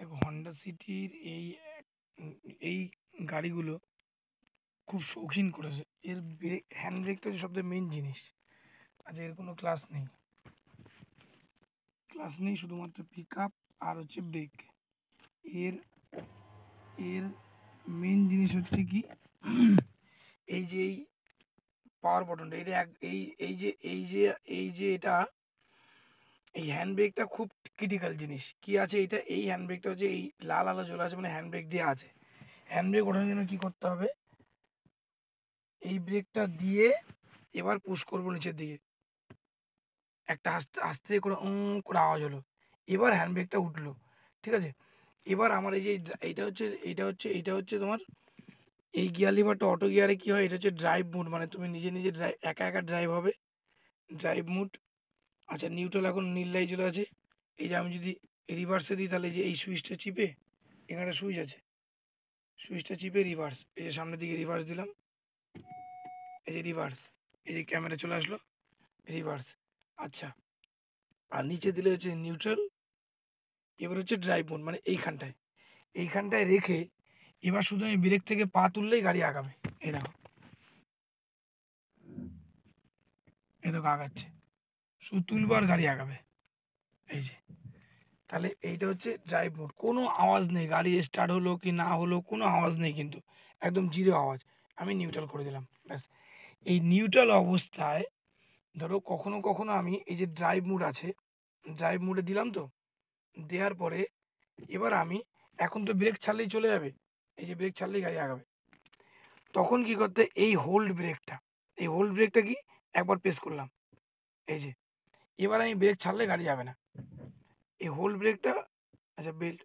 দেখো হন্ডা সিটির এই গাড়িগুলো খুব শৌখিন করেছে। এর ব্রেক, হ্যান্ড ব্রেকটা হচ্ছে সবথেকে মেন জিনিস। আচ্ছা, এর কোনো ক্লাস নেই, শুধুমাত্র পিক আপ আর হচ্ছে ব্রেক। এর এর মেন জিনিস হচ্ছে কি, এই পাওয়ার বটনটা, এটা এই যে এটা, এই হ্যান্ড ব্রেকটা খুব ক্রিটিক্যাল জিনিস। কি আছে এটা, এই হ্যান্ড ব্রেকটা হচ্ছে এই লাল আলো জ্বলে আছে মানে হ্যান্ড ব্রেক দেওয়া আছে। হ্যান্ড ব্রেক ওঠানোর জন্য কী করতে হবে, এই ব্রেকটা দিয়ে এবার পুশ করবো নিচের দিকে, একটা আস্তে আস্তে করে করে আওয়াজ হলো, এবার হ্যান্ড ব্রেকটা উঠলো। ঠিক আছে, এবার আমার এই যে এইটা হচ্ছে তোমার এই গিয়ার লিভারটা অটো গিয়ারে কী হয়, এটা হচ্ছে ড্রাইভ মুড, মানে তুমি নিজে নিজে একা একা ড্রাইভ হবে, ড্রাইভ মুড। আচ্ছা, নিউট্রাল এখন নীল লাইট জ্বলে আছে। এই যে আমি যদি রিভার্সে দিই, তাহলে যে এই সুইচটা চিপে, এখানে সুইচ আছে, সুইচটা চিপে রিভার্স, এই যে সামনের দিকে রিভার্স দিলাম, এই যে রিভার্স, এই যে ক্যামেরা চলে আসলো, রিভার্স। আচ্ছা, আর নিচে দিলে হচ্ছে নিউট্রাল। এবার হচ্ছে ড্রাইভ মোড, মানে এইখানটায় রেখে এবার শুধু আমি ব্রেক থেকে পা তুললেই গাড়ি আগাবে। এই দেখো, এই দেখো আগাচ্ছে, শুধু তুলবো আর গাড়ি আগাবে। এই যে, তাহলে এইটা হচ্ছে ড্রাইভ মোড, কোনো আওয়াজ নেই, গাড়ি স্টার্ট হলো কি না হলো কোনো আওয়াজ নেই, কিন্তু একদম জিরো আওয়াজ। আমি নিউট্রাল করে দিলাম, ব্যাস। এই নিউট্রাল অবস্থায় ধরো কখনো কখনো আমি এই যে ড্রাইভ মোড আছে, ড্রাইভ মোডে দিলাম, তো দেওয়ার পরে এবার আমি, এখন তো ব্রেক ছাড়লেই চলে যাবে, এই যে ব্রেক ছাড়লেই গাড়ি আগাবে, তখন কি করতে, এই হোল্ড ব্রেকটা কি একবার প্রেস করলাম, এই যে, এবার আমি ব্রেক ছাড়লে গাড়ি যাবে না, এই হোল্ড ব্রেকটা। আচ্ছা, বেল্ট,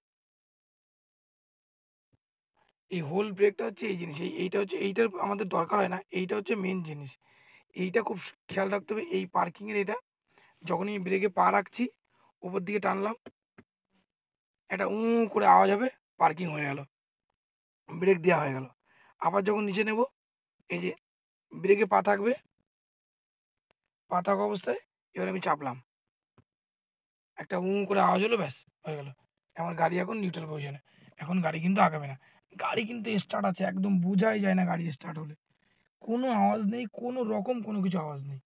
এই হোল ব্রেকটা হচ্ছে এই জিনিস, এইটা হচ্ছে, এইটার আমাদের দরকার হয় না, এইটা হচ্ছে মেন জিনিস। এইটা খুব খেয়াল রাখতে হবে, এই পার্কিংয়ের এটা, যখনই ব্রেকে পা রাখছি, উপর দিকে টানলাম, একটা করে আওয়াজ হবে, পার্কিং হয়ে গেল, ব্রেক দেওয়া হয়ে গেল। আবার যখন নিচে নেব, এই যে ব্রেকে পা থাকবে, পা থাকা অবস্থায় এবার আমি চাপলাম, একটা করে আওয়াজ হলো, ব্যাস হয়ে গেল। আমার গাড়ি এখন নিউট্রাল পজিশনে, এখন গাড়ি কিন্তু আগাবে না, গাড়ি কিন্তু স্টার্ট আছে, একদম বোঝাই যায় না গাড়ি স্টার্ট হলে, কোনো আওয়াজ নেই, কোনো রকম কোনো কিছু আওয়াজ নেই।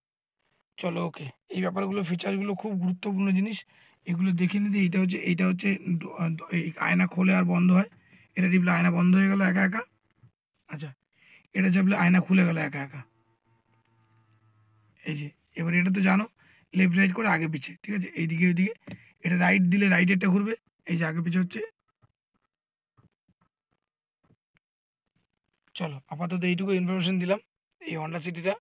চলো, ওকে, এই ব্যাপারগুলো, ফিচারগুলো খুব গুরুত্বপূর্ণ জিনিস, এগুলো দেখে নিতে। এইটা হচ্ছে এই আয়না খোলে আর বন্ধ হয়, এটা টিপলে আয়না বন্ধ হয়ে গেল একা একা। আচ্ছা, এটা চাপলে আয়না খুলে গেল একা একা। এই যে, এবার এটা তো জানো, লেফট রাইট করে আগে পিছে, ঠিক আছে, এইদিকে ওইদিকে, এটা রাইট দিলে রাইটেরটা ঘুরবে, এই যে আগে পিছে হচ্ছে। চলো, আপাতত এইটুকু ইনফরমেশন দিলাম এই হন্ডা সিটিটা।